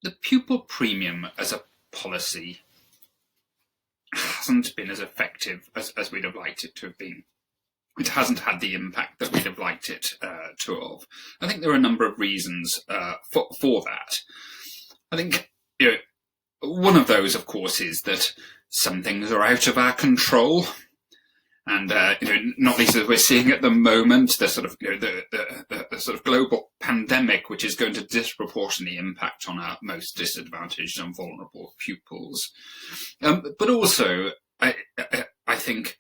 The pupil premium as a policy hasn't been as effective as we'd have liked it to have been. It hasn't had the impact that we'd have liked it to have. I think there are a number of reasons for that. I think one of those, of course, is that some things are out of our control. And not least as we're seeing at the moment, the sort of the sort of global pandemic, which is going to disproportionately impact on our most disadvantaged and vulnerable pupils. But also, I think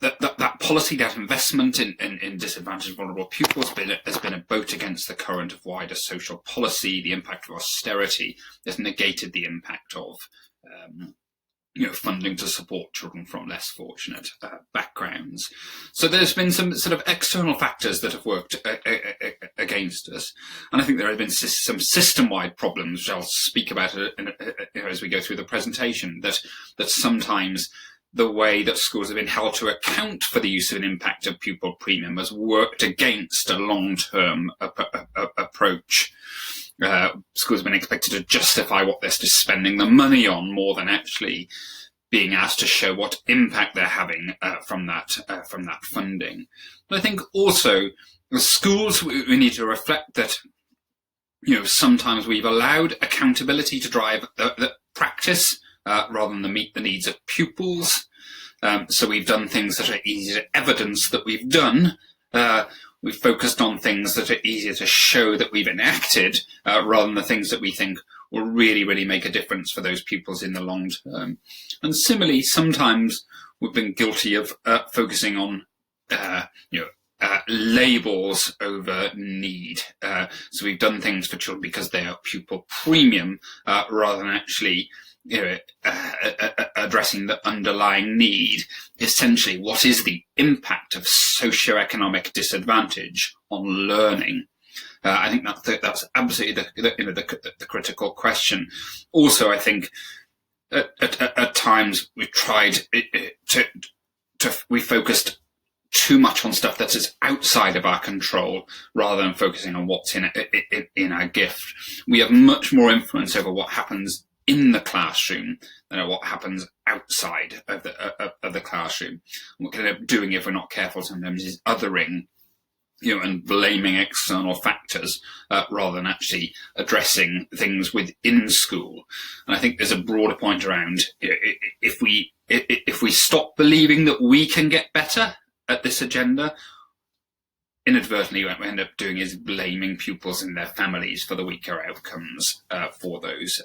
that policy, that investment in disadvantaged, vulnerable pupils, has been a boat against the current of wider social policy. The impact of austerity has negated the impact of funding to support children from less fortunate backgrounds. So there's been some sort of external factors that have worked against us. And I think there have been some system-wide problems, which I'll speak about as we go through the presentation, that sometimes the way that schools have been held to account for the use of an impact of pupil premium has worked against a long-term approach. Schools have been expected to justify what they're spending the money on more than actually being asked to show what impact they're having from that funding. But I think also as schools, we need to reflect that sometimes we've allowed accountability to drive the practice rather than to meet the needs of pupils. So we've done things that are easy to evidence that we've done. We've focused on things that are easier to show that we've enacted, rather than the things that we think will really, really make a difference for those pupils in the long term. And similarly, sometimes we've been guilty of focusing on, labels over need. So we've done things for children because they are pupil premium, rather than actually addressing the underlying need. Essentially, what is the impact of socioeconomic disadvantage on learning? I think that's absolutely the critical question. Also, I think at times we tried we focused too much on stuff that is outside of our control rather than focusing on what's in our gift. We have much more influence over what happens in the classroom than what happens outside of the classroom. And what we end up doing, if we're not careful sometimes, is othering, and blaming external factors rather than actually addressing things within school. And I think there's a broader point around if we stop believing that we can get better at this agenda, inadvertently what we end up doing is blaming pupils and their families for the weaker outcomes for those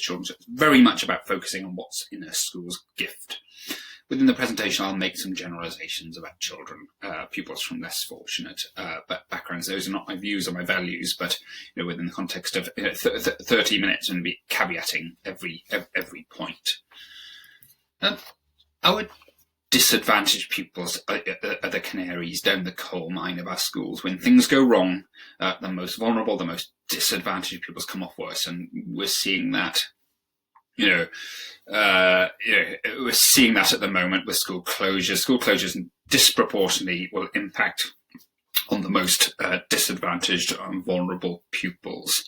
children. So it's very much about focusing on what's in a school's gift. Within the presentation, I'll make some generalizations about children, pupils from less fortunate backgrounds. Those are not my views or my values, but within the context of 30 minutes, and be caveating every point. Our disadvantaged pupils are the canaries down the coal mine of our schools. When things go wrong, the most vulnerable, the most disadvantaged pupils come off worse, and we're seeing that. We're seeing that at the moment with school closures. School closures disproportionately will impact on the most disadvantaged and vulnerable pupils.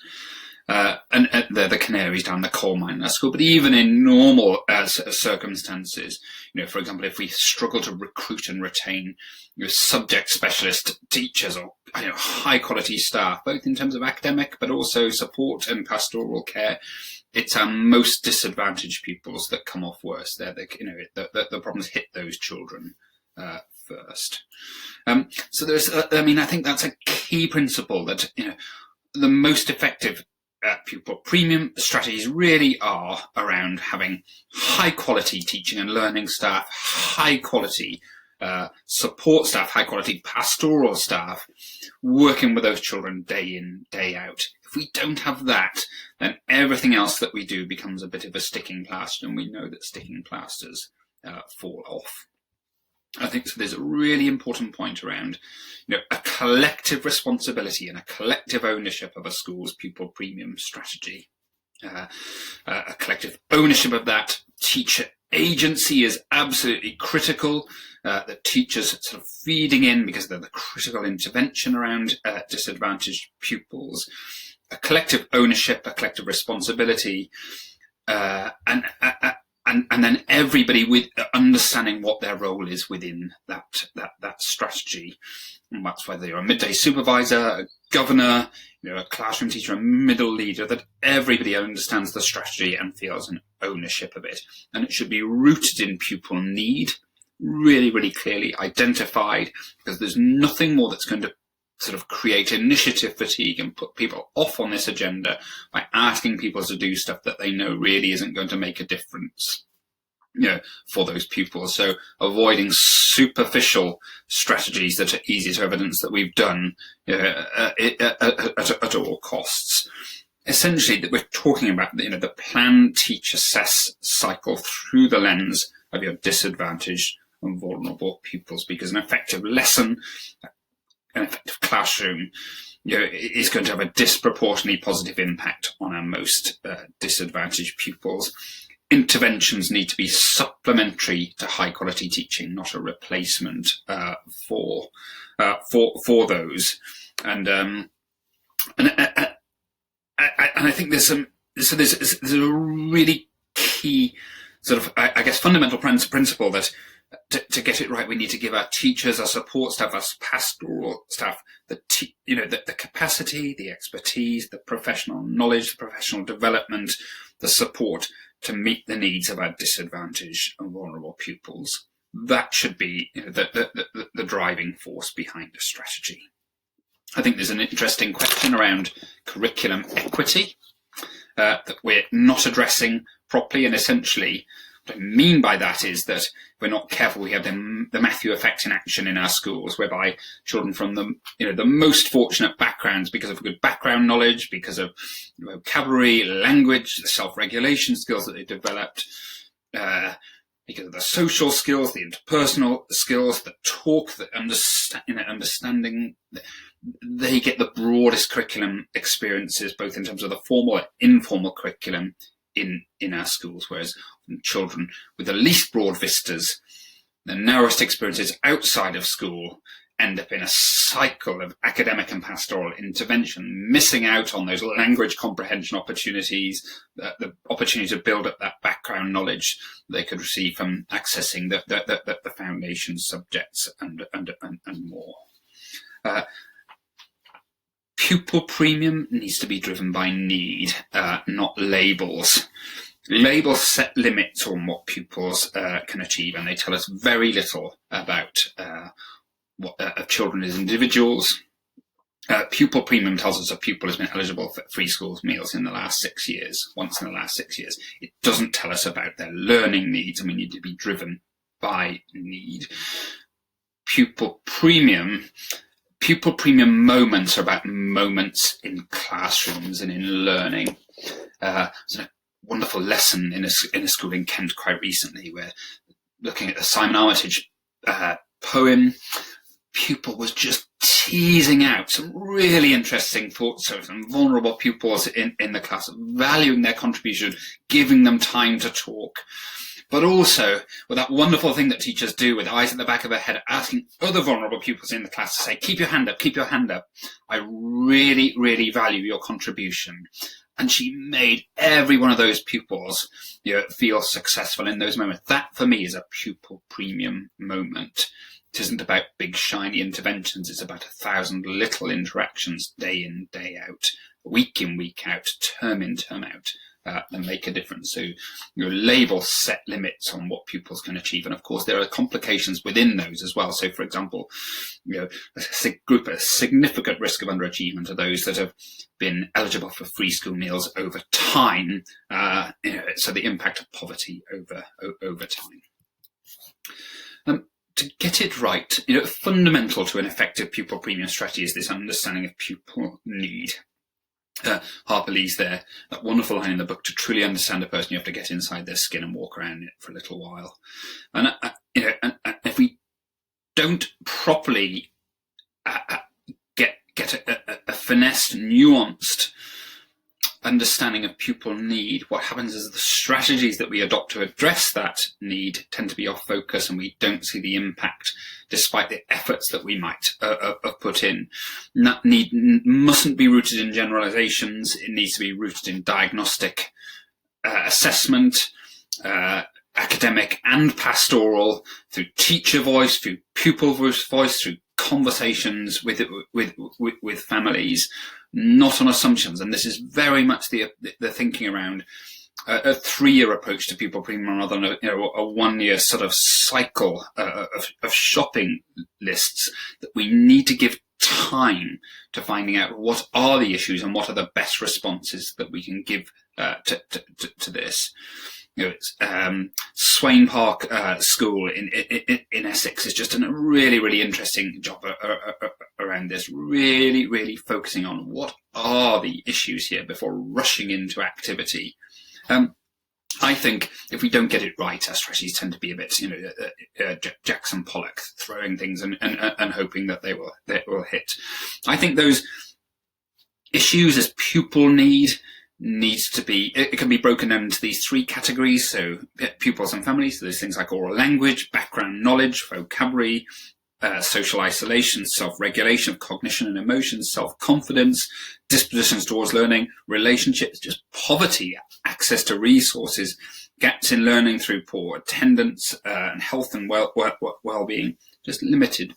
And they're the canaries down the coal mine in our school. But even in normal circumstances, for example, if we struggle to recruit and retain subject specialist teachers or high quality staff, both in terms of academic but also support and pastoral care, it's our most disadvantaged pupils that come off worse. They're the problems hit those children first. So there's, I think that's a key principle that the most effective pupil premium strategies really are around having high quality teaching and learning staff, high quality support staff, high quality pastoral staff, working with those children day in, day out. If we don't have that, then everything else that we do becomes a bit of a sticking plaster, and we know that sticking plasters fall off. I think so there's a really important point around a collective responsibility and a collective ownership of a school's pupil premium strategy. A collective ownership of that. Teacher agency is absolutely critical. The teachers sort of feeding in because they're the critical intervention around disadvantaged pupils. a collective ownership, a collective responsibility, and then everybody with understanding what their role is within that strategy. And that's whether you're a midday supervisor, a governor, a classroom teacher, a middle leader, that everybody understands the strategy and feels an ownership of it. And it should be rooted in pupil need, really, really clearly identified, because there's nothing more that's going to sort of create initiative fatigue and put people off on this agenda by asking people to do stuff that they know really isn't going to make a difference, for those pupils. So avoiding superficial strategies that are easy to evidence that we've done at all costs. Essentially, that we're talking about the plan, teach, assess cycle through the lens of your disadvantaged and vulnerable pupils, because an effective lesson, an effective classroom, is going to have a disproportionately positive impact on our most disadvantaged pupils. Interventions need to be supplementary to high quality teaching, not a replacement for those. And I think there's a really key sort of, I guess, fundamental principle that to get it right, we need to give our teachers, our support staff, our pastoral staff, the capacity, the expertise, the professional knowledge, the professional development, the support to meet the needs of our disadvantaged and vulnerable pupils. That should be the driving force behind a strategy. I think there's an interesting question around curriculum equity that we're not addressing properly, and essentially what I mean by that is that if we're not careful, we have the Matthew effect in action in our schools, whereby children from the most fortunate backgrounds, because of good background knowledge, because of vocabulary, language, the self-regulation skills that they developed, because of the social skills, the interpersonal skills, the talk, the understanding, they get the broadest curriculum experiences, both in terms of the formal and informal curriculum in our schools, whereas children with the least broad vistas, the narrowest experiences outside of school, end up in a cycle of academic and pastoral intervention, missing out on those language comprehension opportunities, the opportunity to build up that background knowledge they could receive from accessing the foundation subjects and more. Pupil premium needs to be driven by need, not labels. Labels set limits on what pupils can achieve, and they tell us very little about of children as individuals. Pupil premium tells us a pupil has been eligible for free school meals in the last 6 years, once in the last 6 years. It doesn't tell us about their learning needs, and we need to be driven by need. Pupil premium moments are about moments in classrooms and in learning. There's a wonderful lesson in a school in Kent quite recently, where looking at the Simon Armitage poem, pupil was just teasing out some really interesting thoughts of some vulnerable pupils in the class, valuing their contribution, giving them time to talk. But also, with that wonderful thing that teachers do with eyes at the back of their head, asking other vulnerable pupils in the class to say, keep your hand up, keep your hand up. I really, really value your contribution. And she made every one of those pupils feel successful in those moments. That, for me, is a pupil premium moment. It isn't about big, shiny interventions. It's about 1,000 little interactions day in, day out, week in, week out, term in, term out. And make a difference. So your labels set limits on what pupils can achieve, and of course there are complications within those as well. So, for example, a group at significant risk of underachievement are those that have been eligible for free school meals over time. So the impact of poverty over time. To get it right, fundamental to an effective pupil premium strategy is this understanding of pupil need. Harper Lee's there, that wonderful line in the book, to truly understand a person, you have to get inside their skin and walk around it for a little while. And, and if we don't properly get a finessed, nuanced understanding of pupil need, what happens is the strategies that we adopt to address that need tend to be off focus, and we don't see the impact despite the efforts that we might have put in. And that need mustn't be rooted in generalizations. It needs to be rooted in diagnostic assessment, academic and pastoral, through teacher voice, through pupil voice, through conversations with families, not on assumptions. And this is very much the thinking around a 3-year approach to pupil premium rather than a 1-year sort of cycle of shopping lists, that we need to give time to finding out what are the issues and what are the best responses that we can give to this. Swain Park School in Essex has just done a really interesting job around this, really focusing on what are the issues here before rushing into activity. I think if we don't get it right, our strategies tend to be a bit, Jackson Pollock, throwing things and hoping that they will hit. I think those issues as pupil need needs to be, it can be broken down into these 3 categories. So pupils and families, so there's things like oral language, background knowledge, vocabulary, social isolation, self-regulation of cognition and emotions, self-confidence, dispositions towards learning, relationships, just poverty, access to resources, gaps in learning through poor attendance, and health and well-being, just limited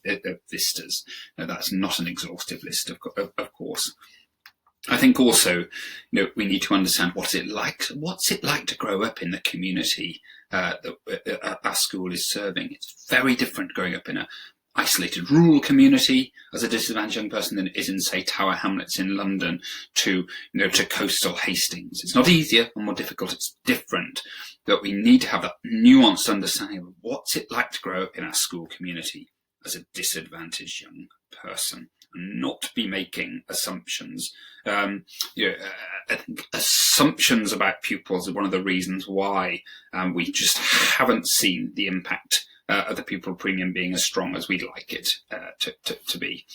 vistas. Now, that's not an exhaustive list, of course. I think also, we need to understand what's it like to grow up in the community that our school is serving. It's very different growing up in a isolated rural community as a disadvantaged young person than it is in, say, Tower Hamlets in London to coastal Hastings. It's not easier or more difficult, it's different. But we need to have that nuanced understanding of what's it like to grow up in our school community as a disadvantaged young person, and not be making assumptions. I think assumptions about pupils are one of the reasons why we just haven't seen the impact of the pupil premium being as strong as we'd like it to be.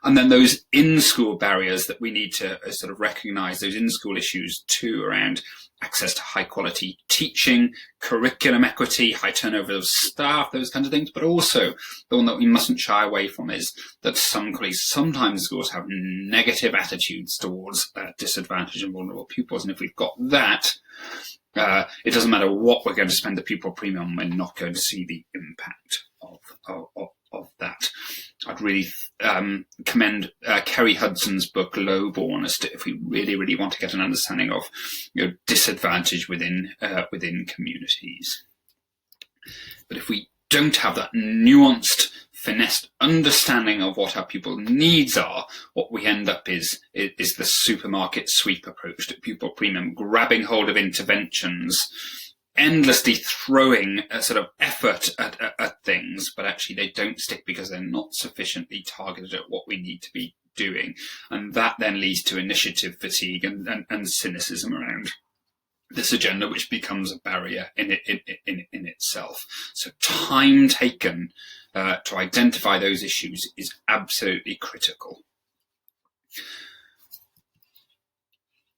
And then those in-school barriers that we need to sort of recognise, those in-school issues too, around access to high-quality teaching, curriculum equity, high turnover of staff, those kinds of things. But also, the one that we mustn't shy away from is that sometimes schools have negative attitudes towards disadvantaged and vulnerable pupils. And if we've got that, it doesn't matter what we're going to spend the pupil premium on, we're not going to see the impact of that. I'd really commend Kerry Hudson's book Lowborn as to if we really want to get an understanding of disadvantage within communities. But if we don't have that nuanced, finessed understanding of what our pupil needs are, what we end up is the supermarket sweep approach to pupil premium, grabbing hold of interventions, endlessly throwing a sort of effort at things, but actually they don't stick because they're not sufficiently targeted at what we need to be doing. And that then leads to initiative fatigue and cynicism around this agenda, which becomes a barrier in itself. So time taken to identify those issues is absolutely critical.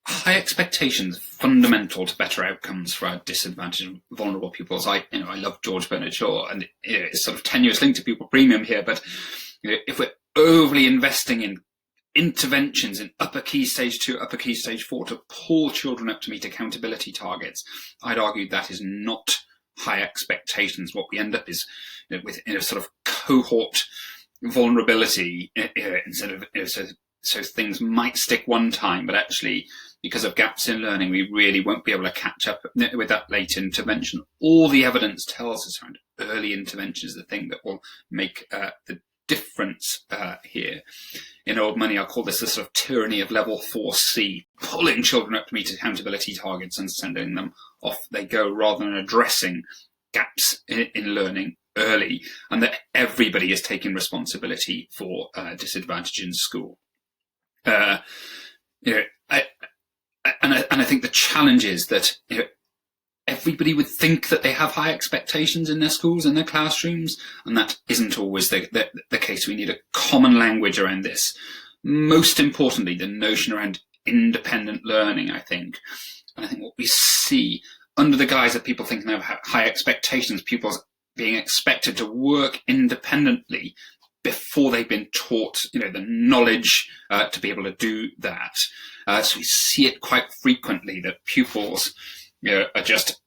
High expectations fundamental to better outcomes for our disadvantaged and vulnerable pupils. I love George Bernard Shaw, and it's sort of tenuous link to pupil premium here, but if we're overly investing in interventions in upper key stage 2, upper key stage 4 to pull children up to meet accountability targets, I'd argue that is not high expectations. What we end up is with a sort of cohort vulnerability instead of so things might stick one time, but actually because of gaps in learning, we really won't be able to catch up with that late intervention. All the evidence tells us around early intervention is the thing that will make the difference here. In old money, I call this the sort of tyranny of level 4C, pulling children up to meet accountability targets and sending them off they go, rather than addressing gaps in learning early, and that everybody is taking responsibility for disadvantage in school. I think the challenge is that everybody would think that they have high expectations in their schools and their classrooms, and that isn't always the case. We need a common language around this. Most importantly, the notion around independent learning, I think. And I think what we see under the guise of people thinking they have high expectations, pupils being expected to work independently before they've been taught, the knowledge to be able to do that. So we see it quite frequently that pupils, are just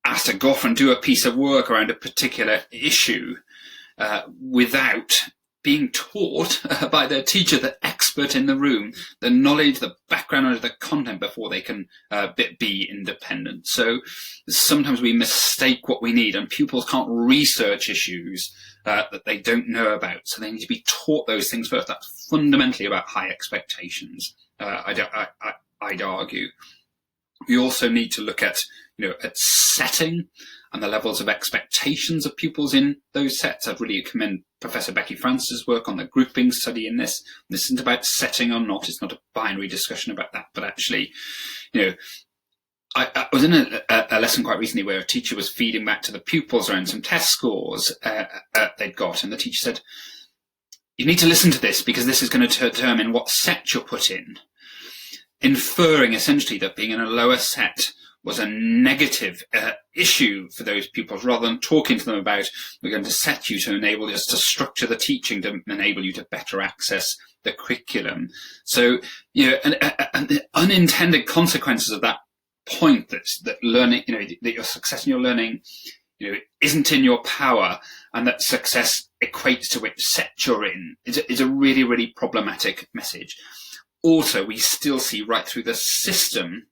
asked to go off and do a piece of work around a particular issue without being taught by their teacher, the expert in the room, the knowledge, the background of the content before they can be independent. So sometimes we mistake what we need, and pupils can't research issues that they don't know about. So they need to be taught those things first. That's fundamentally about high expectations, I'd argue. We also need to look at, at setting and the levels of expectations of pupils in those sets. I'd really commend Professor Becky Francis' work on the grouping study in this. This isn't about setting or not. It's not a binary discussion about that. But actually, I was in a lesson quite recently where a teacher was feeding back to the pupils around some test scores they'd got. And the teacher said, you need to listen to this because this is going to determine what set you're put in. Inferring essentially that being in a lower set was a negative issue for those pupils, rather than talking to them about, we're going to set you to enable us to structure the teaching to enable you to better access the curriculum. So, and the unintended consequences of that point that learning, that your success in your learning, isn't in your power, and that success equates to which set you're in is a really, really problematic message. Also, we still see right through the system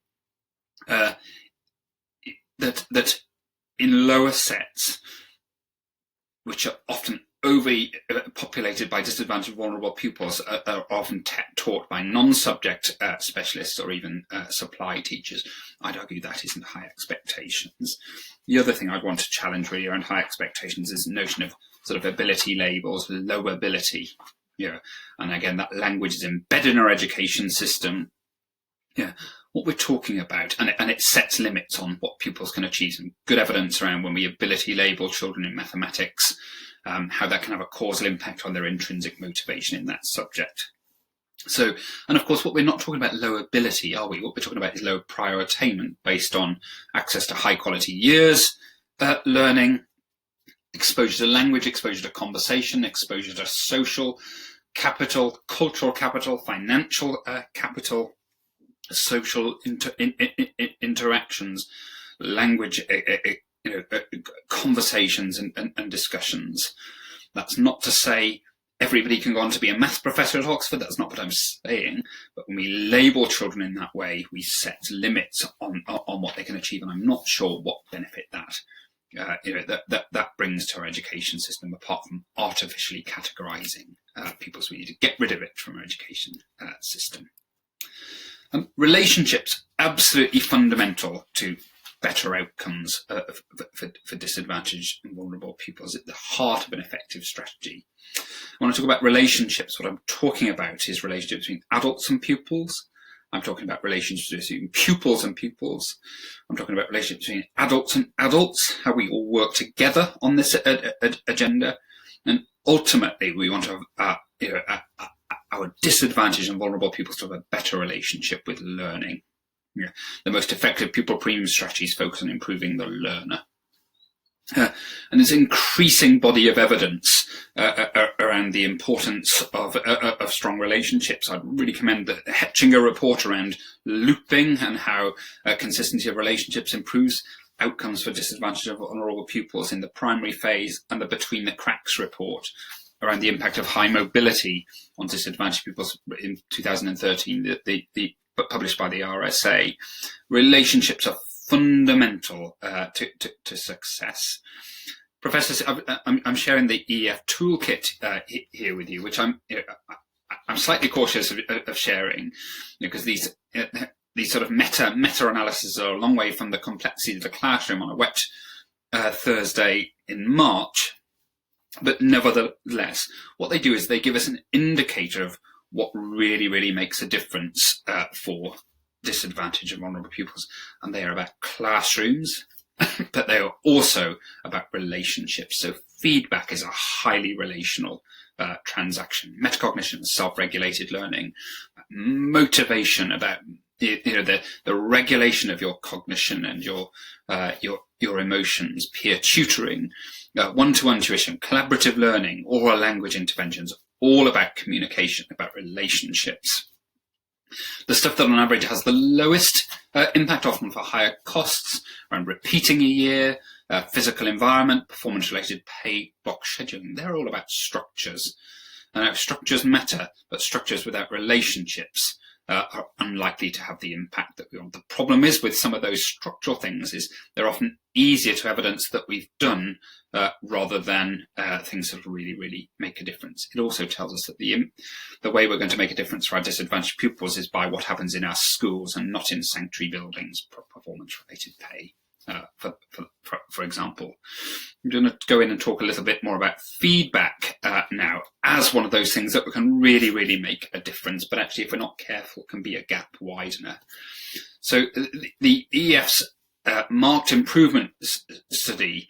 that in lower sets, which are often overpopulated by disadvantaged, vulnerable pupils, are often taught by non-subject specialists or even supply teachers. I'd argue that isn't high expectations. The other thing I'd want to challenge really around high expectations is the notion of sort of ability labels, low ability. And again, that language is embedded in our education system. What we're talking about, and it sets limits on what pupils can achieve. Some good evidence around when we ability label children in mathematics, how that can have a causal impact on their intrinsic motivation in that subject. So, and of course, what we're not talking about low ability, are we? What we're talking about is low prior attainment based on access to high quality years, learning, exposure to language, exposure to conversation, exposure to social capital, cultural capital, financial capital, social interactions, language, conversations and discussions. That's not to say everybody can go on to be a maths professor at Oxford. That's not what I'm saying. But when we label children in that way, we set limits on what they can achieve, and I'm not sure what benefit that that brings to our education system, apart from artificially categorizing people. So we need to get rid of it from our education system. Relationships, absolutely fundamental to better outcomes for disadvantaged and vulnerable pupils, at the heart of an effective strategy. When I talk about relationships, what I'm talking about is relationships between adults and pupils. I'm talking about relationships between pupils and pupils. I'm talking about relationships between adults and adults, how we all work together on this agenda. And ultimately, we want to have our disadvantaged and vulnerable pupils to have a better relationship with learning. The most effective pupil premium strategies focus on improving the learner. And there's an increasing body of evidence around the importance of strong relationships. I'd really commend the Hetchinger report around looping and how consistency of relationships improves outcomes for disadvantaged and vulnerable pupils in the primary phase, and the Between the Cracks report around the impact of high mobility on disadvantaged pupils in 2013, published by the RSA. Relationships are fundamental to success. Professors, I'm sharing the EF toolkit here with you, which I'm slightly cautious of sharing, because these sort of meta-analyses are a long way from the complexity of the classroom on a wet Thursday in March. But nevertheless, what they do is they give us an indicator of what really, really makes a difference for disadvantaged and vulnerable pupils. And they are about classrooms, but they are also about relationships. So feedback is a highly relational transaction. Metacognition, self-regulated learning, motivation, about the regulation of your cognition and your emotions, peer tutoring, one-to-one tuition, collaborative learning, oral language interventions, all about communication, about relationships. The stuff that on average has the lowest impact, often for higher costs, around repeating a year, physical environment, performance-related pay, block scheduling, they're all about structures. And structures matter, but structures without relationships are unlikely to have the impact that we want. The problem is with some of those structural things is they're often easier to evidence that we've done rather than things that really, really make a difference. It also tells us that the way we're going to make a difference for our disadvantaged pupils is by what happens in our schools and not in sanctuary buildings, performance-related pay. For example, I'm going to go in and talk a little bit more about feedback now as one of those things that can really, really make a difference, but actually, if we're not careful, can be a gap widener. So the EF's marked improvement study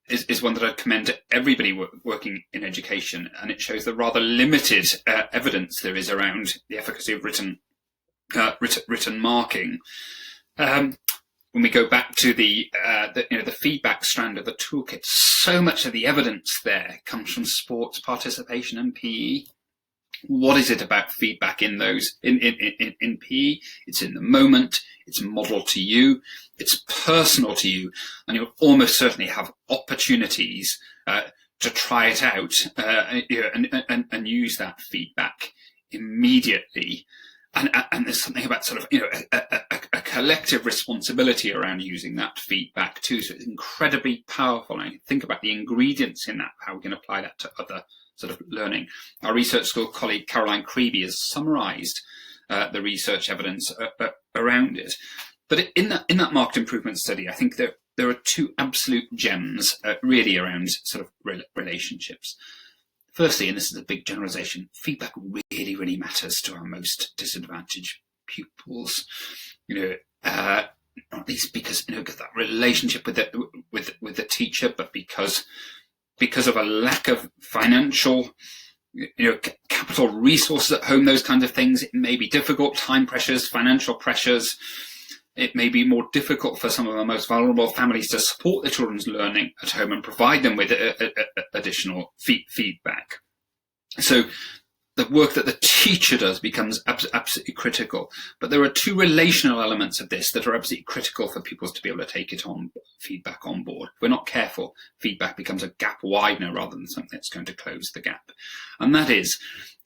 is one that I'd commend to everybody working in education, and it shows the rather limited evidence there is around the efficacy of written marking. When we go back to the feedback strand of the toolkit, so much of the evidence there comes from sports participation and PE. What is it about feedback in those in PE? It's in the moment, it's modeled to you, it's personal to you, and you'll almost certainly have opportunities to try it out and use that feedback immediately. And there's something about sort of, a collective responsibility around using that feedback too. So it's incredibly powerful. And I think about the ingredients in that, how we can apply that to other sort of learning. Our research school colleague, Caroline Creeby, has summarized the research evidence around it. But in that marked improvement study, I think there are two absolute gems really around sort of relationships. Firstly, and this is a big generalization, feedback really, really matters to our most disadvantaged pupils. Not least because that relationship with the teacher, but because of a lack of financial, capital resources at home, those kinds of things. It may be difficult, time pressures, financial pressures. It may be more difficult for some of the most vulnerable families to support their children's learning at home and provide them with additional feedback. So the work that the teacher does becomes absolutely critical. But there are two relational elements of this that are absolutely critical for pupils to be able to take feedback on board. If we're not careful, feedback becomes a gap widener rather than something that's going to close the gap. And that is,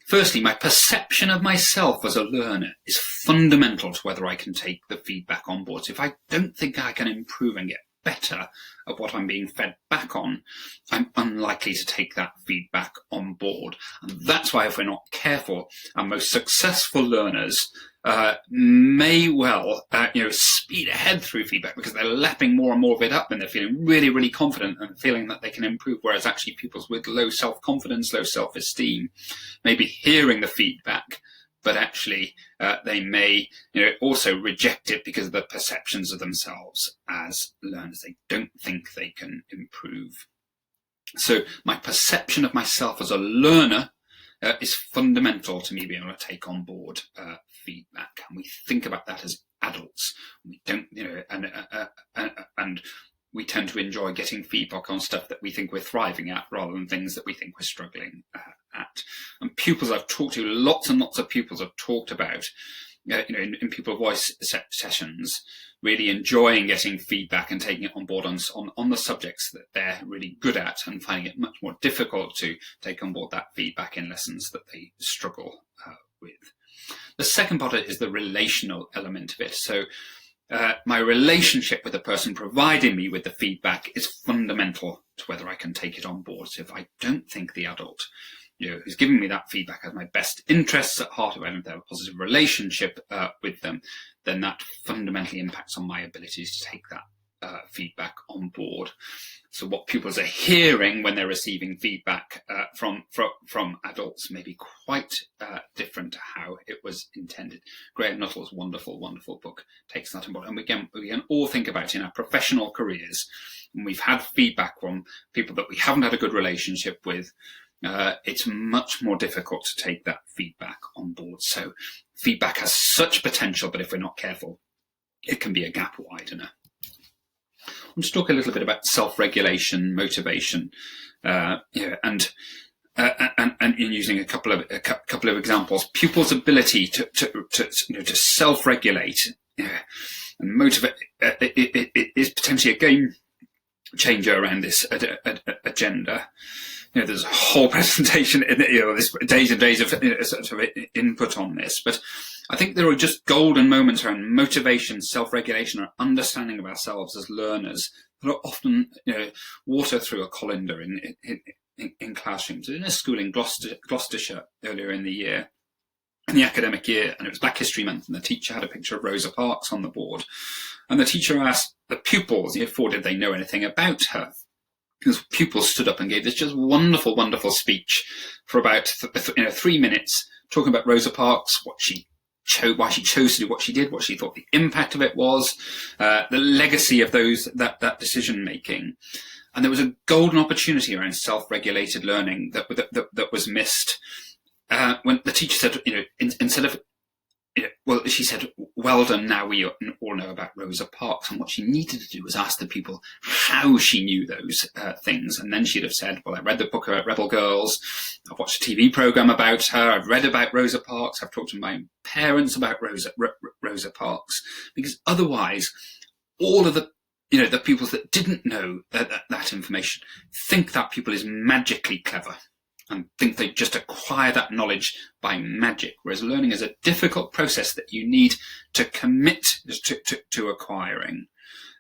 firstly, my perception of myself as a learner is fundamental to whether I can take the feedback on board. So if I don't think I can improve and get better at what I'm being fed back on, I'm unlikely to take that feedback on board. And that's why, if we're not careful, our most successful learners may well speed ahead through feedback because they're lapping more and more of it up and they're feeling really, really confident and feeling that they can improve, whereas actually pupils with low self-confidence, low self-esteem may be hearing the feedback, but actually they may also reject it because of the perceptions of themselves as learners. They don't think they can improve. So my perception of myself as a learner is fundamental to me being able to take on board feedback. And we think about that as adults. We don't, and we tend to enjoy getting feedback on stuff that we think we're thriving at rather than things that we think we're struggling at. And pupils I've talked to, lots and lots of pupils have talked about, in pupil voice sessions, really enjoying getting feedback and taking it on board on the subjects that they're really good at, and finding it much more difficult to take on board that feedback in lessons that they struggle with. The second part of it is the relational element of it. So my relationship with the person providing me with the feedback is fundamental to whether I can take it on board. So if I don't think the adult who's giving me that feedback has my best interests at heart, if I don't have a positive relationship with them, then that fundamentally impacts on my ability to take that feedback on board. So what pupils are hearing when they're receiving feedback from adults may be quite different to how it was intended. Graham Nuttall's wonderful, wonderful book takes that on board. And we can all think about in our professional careers, when we've had feedback from people that we haven't had a good relationship with, it's much more difficult to take that feedback on board. So feedback has such potential, but if we're not careful, it can be a gap widener. I want to talk a little bit about self-regulation, motivation, and using a couple of examples. Pupils' ability to self-regulate and motivate is potentially a game changer around this agenda. There's a whole presentation, this days and days of sort of input on this, but I think there are just golden moments around motivation, self-regulation, and understanding of ourselves as learners that are often water through a colander in classrooms. In a school in Gloucestershire earlier in the year, in the academic year, and it was Black History Month, and the teacher had a picture of Rosa Parks on the board, and the teacher asked the pupils, did they know anything about her? Because pupils stood up and gave this just wonderful, wonderful speech for about 3 minutes, talking about Rosa Parks, why she chose to do what she did, what she thought the impact of it was, the legacy of that decision making. And there was a golden opportunity around self-regulated learning that was missed. When the teacher said, instead of, she said, well done, now we all know about Rosa Parks. And what she needed to do was ask the people how she knew those things. And then she'd have said, well, I read the book about Rebel Girls, I've watched a TV program about her, I've read about Rosa Parks, I've talked to my parents about Rosa Parks. Because otherwise, all of the pupils that didn't know that information think that pupil is magically clever and think they just acquire that knowledge by magic, whereas learning is a difficult process that you need to commit to acquiring.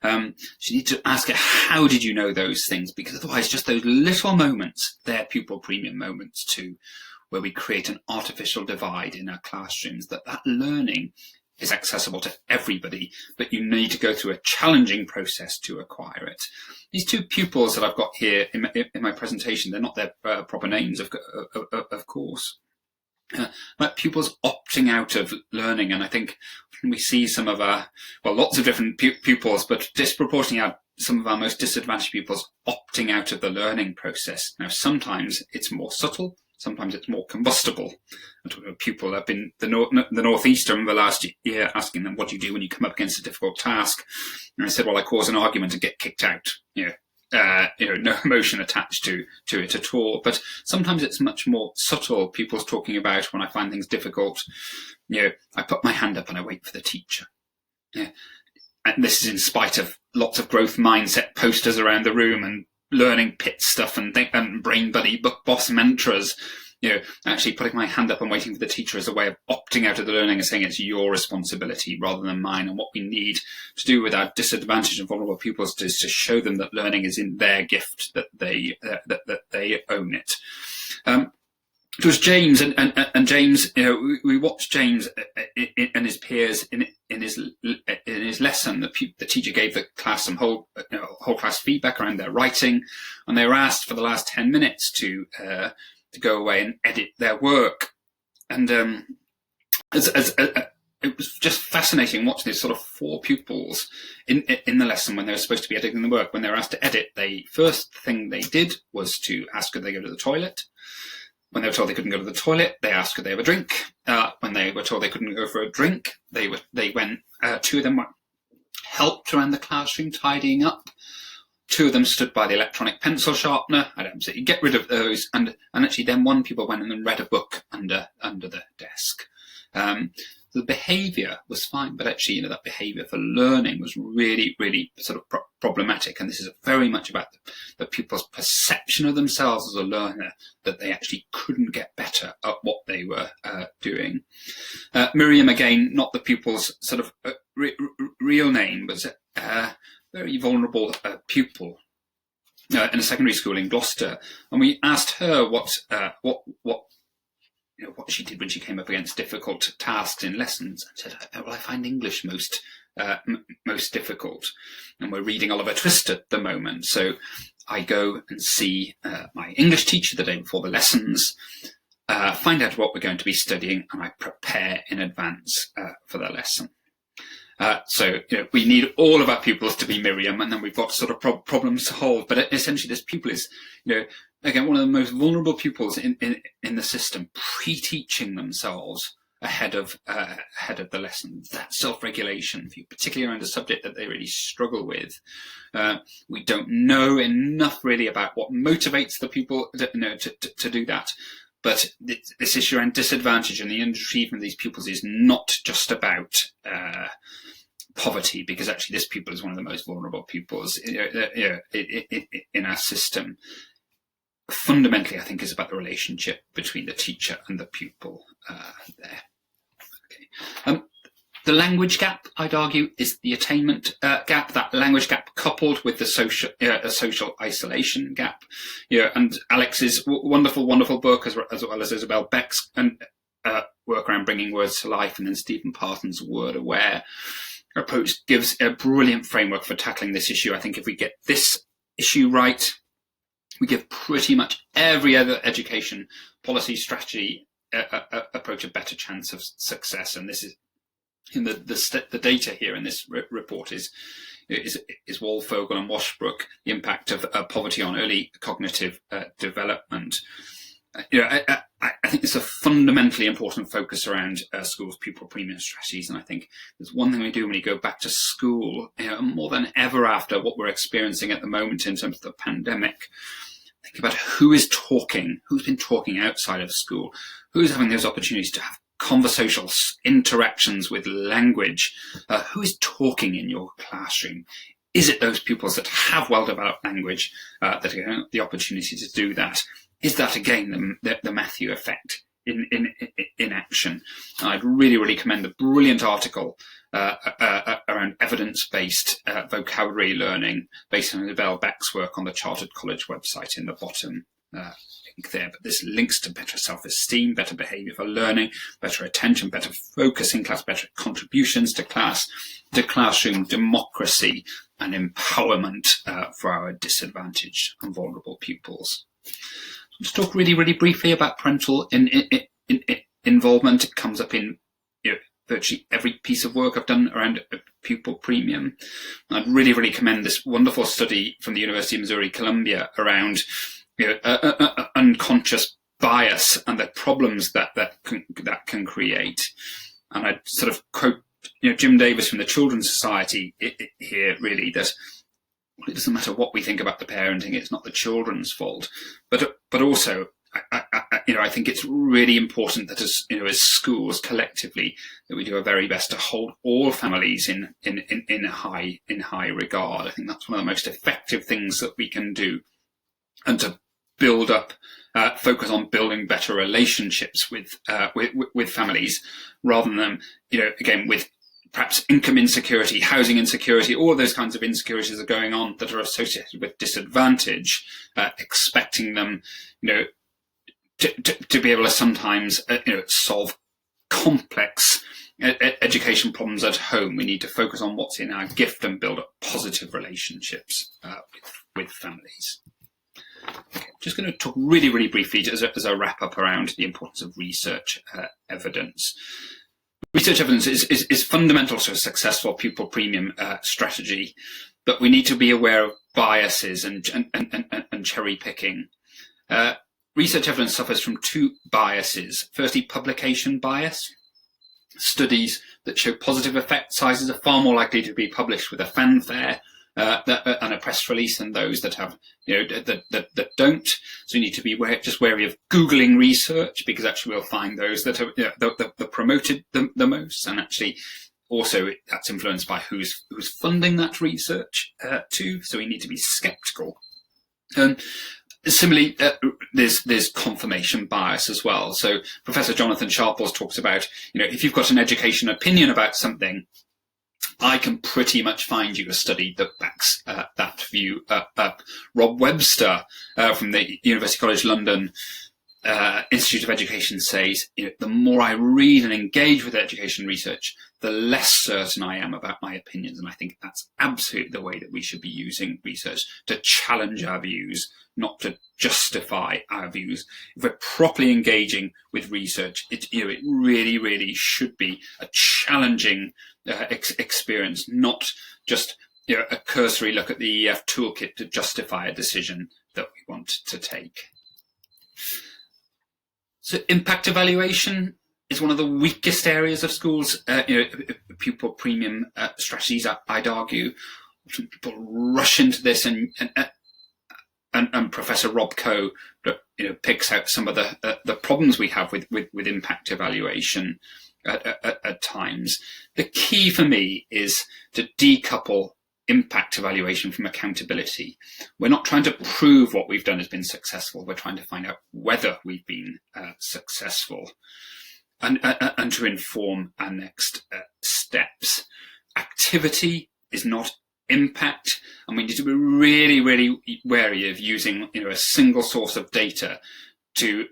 So you need to ask her, how did you know those things? Because otherwise, just those little moments, they're pupil premium moments too, where we create an artificial divide in our classrooms, that learning is accessible to everybody, but you need to go through a challenging process to acquire it. These two pupils that I've got here in my presentation, they're not their proper names, of course, but pupils opting out of learning. And I think we see some of lots of different pupils, but disproportionately some of our most disadvantaged pupils opting out of the learning process. Now, sometimes it's more subtle. Sometimes it's more combustible. I'm talking about people. I've been the Northeastern the last year asking them, what do you do when you come up against a difficult task? And I said, well, I cause an argument and get kicked out. No emotion attached to it at all. But sometimes it's much more subtle. People's talking about, when I find things difficult, I put my hand up and I wait for the teacher. Yeah. And this is in spite of lots of growth mindset posters around the room and learning pit stuff and brain buddy book boss mantras. Actually putting my hand up and waiting for the teacher is a way of opting out of the learning and saying it's your responsibility rather than mine. And what we need to do with our disadvantaged and vulnerable pupils is to show them that learning is in their gift, that they own it. It was James and James. We watched James and his peers in his lesson. The teacher gave the class some whole class feedback around their writing, and they were asked for the last 10 minutes to go away and edit their work. And it was just fascinating watching these sort of 4 pupils in the lesson when they were supposed to be editing the work. When they were asked to edit, the first thing they did was to ask could they go to the toilet. When they were told they couldn't go to the toilet, they asked could they have a drink. When they were told they couldn't go for a drink, they went. 2 of them helped around the classroom tidying up. 2 of them stood by the electronic pencil sharpener. I'd absolutely get rid of those. And actually, then one pupil went and read a book under the desk. The behaviour was fine, but actually, that behaviour for learning was really, really sort of problematic. And this is very much about the pupil's perception of themselves as a learner, that they actually couldn't get better at what they were doing. Miriam, again, not the pupil's sort of real name, was a very vulnerable pupil in a secondary school in Gloucester. And we asked her what she did when she came up against difficult tasks in lessons, and said, well, I find English most difficult. And we're reading Oliver Twist at the moment. So I go and see my English teacher the day before the lessons, find out what we're going to be studying, and I prepare in advance for the lesson. So we need all of our pupils to be Miriam, and then we've got sort of problems to solve. But essentially, this pupil is, again, one of the most vulnerable pupils in the system, pre-teaching themselves ahead of the lesson. That self-regulation, particularly around a subject that they really struggle with. We don't know enough really about what motivates the pupil to do that. But this issue around disadvantage and the underachievement of these pupils is not just about poverty, because actually this pupil is one of the most vulnerable pupils in our system. Fundamentally, I think, is about the relationship between the teacher and the pupil there. Okay. The language gap, I'd argue, is the attainment gap. That language gap coupled with the social isolation gap. And Alex's wonderful book, as well as Isabel Beck's work around bringing words to life, and then Stephen Parsons' Word Aware approach gives a brilliant framework for tackling this issue. I think if we get this issue right, we give pretty much every other education policy strategy approach a better chance of success. And this is in the data here in this report is Walfogel and Washbrook, the impact of poverty on early cognitive development. I think it's a fundamentally important focus around schools' pupil premium strategies, and I think there's one thing we do when we go back to school, more than ever after what we're experiencing at the moment in terms of the pandemic. Think about who is talking, who's been talking outside of school, who's having those opportunities to have conversational interactions with language, who is talking in your classroom. Is it those pupils that have well-developed language that have the opportunity to do that? Is that, again, the Matthew effect in action? And I'd really commend the brilliant article around evidence-based vocabulary learning based on Isabel Beck's work on the Chartered College website in the bottom link there. But this links to better self-esteem, better behaviour for learning, better attention, better focus in class, better contributions to class, to classroom democracy and empowerment for our disadvantaged and vulnerable pupils. Let's talk really briefly about parental involvement. It comes up in virtually every piece of work I've done around pupil premium. I'd really commend this wonderful study from the University of Missouri Columbia around unconscious bias and the problems that can create. And I'd sort of quote Jim Davis from the Children's Society here, really, that it doesn't matter what we think about the parenting, it's not the children's fault. But also, I think it's really important that as schools collectively, that we do our very best to hold all families in high regard. I think that's one of the most effective things that we can do, and to build up, focus on building better relationships with families, rather than again with perhaps income insecurity, housing insecurity, all of those kinds of insecurities are going on that are associated with disadvantage, expecting them, to be able to sometimes, solve complex education problems at home. We need to focus on what's in our gift and build up positive relationships with families. Okay, just going to talk really briefly as a wrap up around the importance of research evidence. Research evidence is fundamental to a successful pupil premium strategy, but we need to be aware of biases and cherry picking. Research evidence suffers from two biases. Firstly, publication bias. Studies that show positive effect sizes are far more likely to be published with a fanfare and a press release than those that have, that don't. So you need to be wary of Googling research, because actually we'll find those that are the promoted the most, and actually also that's influenced by who's funding that research too. So we need to be sceptical. Similarly, there's confirmation bias as well. So Professor Jonathan Sharples talks about, if you've got an education opinion about something, I can pretty much find you a study that backs that view up. Rob Webster from the University College London Institute of Education says, the more I read and engage with education research, the less certain I am about my opinions. And I think that's absolutely the way that we should be using research, to challenge our views, not to justify our views. If we're properly engaging with research, it really should be a challenging experience, not just a cursory look at the EF toolkit to justify a decision that we want to take. So impact evaluation is one of the weakest areas of schools' pupil premium strategies, I'd argue. People rush into this, and Professor Rob Coe picks out some of the problems we have with impact evaluation at times. The key for me is to decouple impact evaluation from accountability. We're not trying to prove what we've done has been successful. We're trying to find out whether we've been successful, and to inform our next steps. Activity is not impact, and we need to be really, really wary of using a single source of data to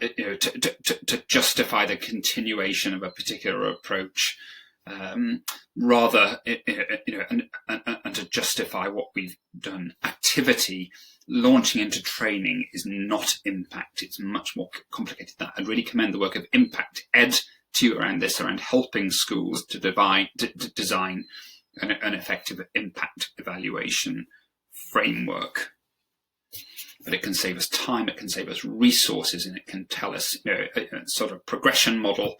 justify the continuation of a particular approach, rather and to justify what we've done. Activity launching into training is not impact. It's much more complicated than that. I'd really commend the work of impact-ED to you around this, around helping schools to design an effective impact evaluation framework. But it can save us time, it can save us resources, and it can tell us a sort of progression model,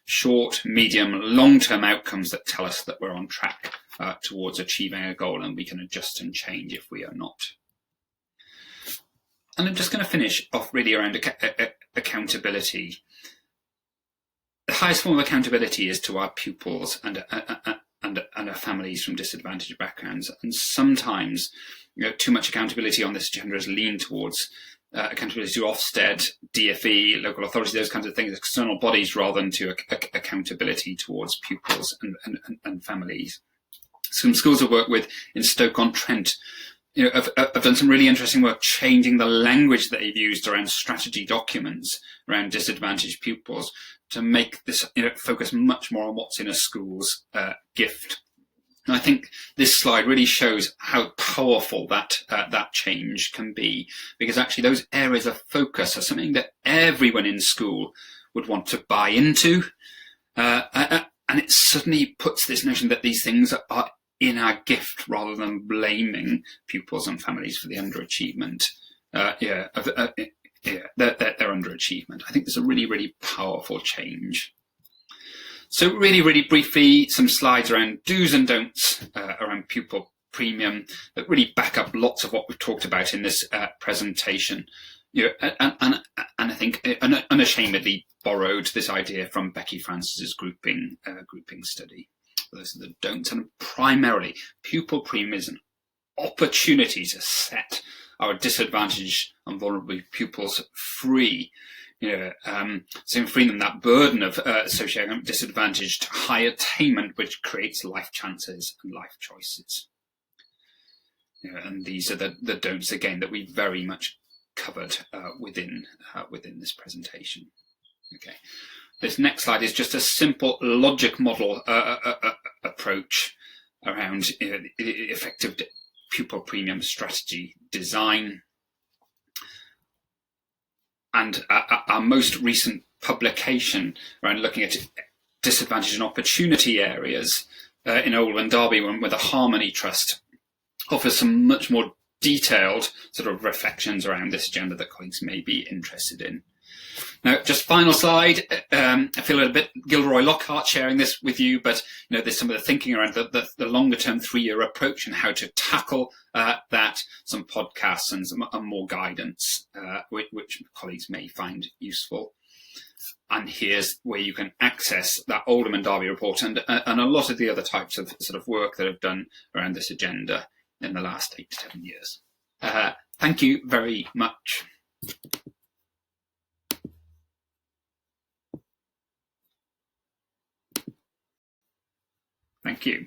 short, medium, long-term outcomes that tell us that we're on track towards achieving a goal, and we can adjust and change if we are not. And I'm just going to finish off really around accountability. The highest form of accountability is to our pupils and our families from disadvantaged backgrounds. And sometimes too much accountability on this agenda has leaned towards accountability to Ofsted, DfE, local authorities, those kinds of things, external bodies, rather than to accountability towards pupils and families. Some schools I've worked with in Stoke-on-Trent have done some really interesting work changing the language that they've used around strategy documents around disadvantaged pupils to make this focus much more on what's in a school's gift. And I think this slide really shows how powerful that change can be, because actually those areas of focus are something that everyone in school would want to buy into, and it suddenly puts this notion that these things are in our gift, rather than blaming pupils and families for the underachievement. Their underachievement. I think there's a really, really powerful change. So really, really briefly, some slides around do's and don'ts around pupil premium that really back up lots of what we've talked about in this presentation. And I think unashamedly borrowed this idea from Becky Francis's grouping study. Those are the don'ts, and primarily pupil premium is an opportunity to set our disadvantaged and vulnerable pupils free, so freeing them that burden of socioeconomic disadvantage to high attainment, which creates life chances and life choices. And these are the don'ts again that we very much covered within this presentation. Okay, this next slide is just a simple logic model approach around effective pupil premium strategy design. And our most recent publication around looking at disadvantage and opportunity areas in Oldham and Derby with the Harmony Trust offers some much more detailed sort of reflections around this agenda that colleagues may be interested in. Now, just final slide. I feel a bit Gilroy Lockhart sharing this with you, but there's some of the thinking around the longer term 3-year approach and how to tackle that, some podcasts and some more guidance, which colleagues may find useful. And here's where you can access that Oldham and Derby report and a lot of the other types of sort of work that I've done around this agenda in the last 8 to 10 years. Thank you very much. Thank you.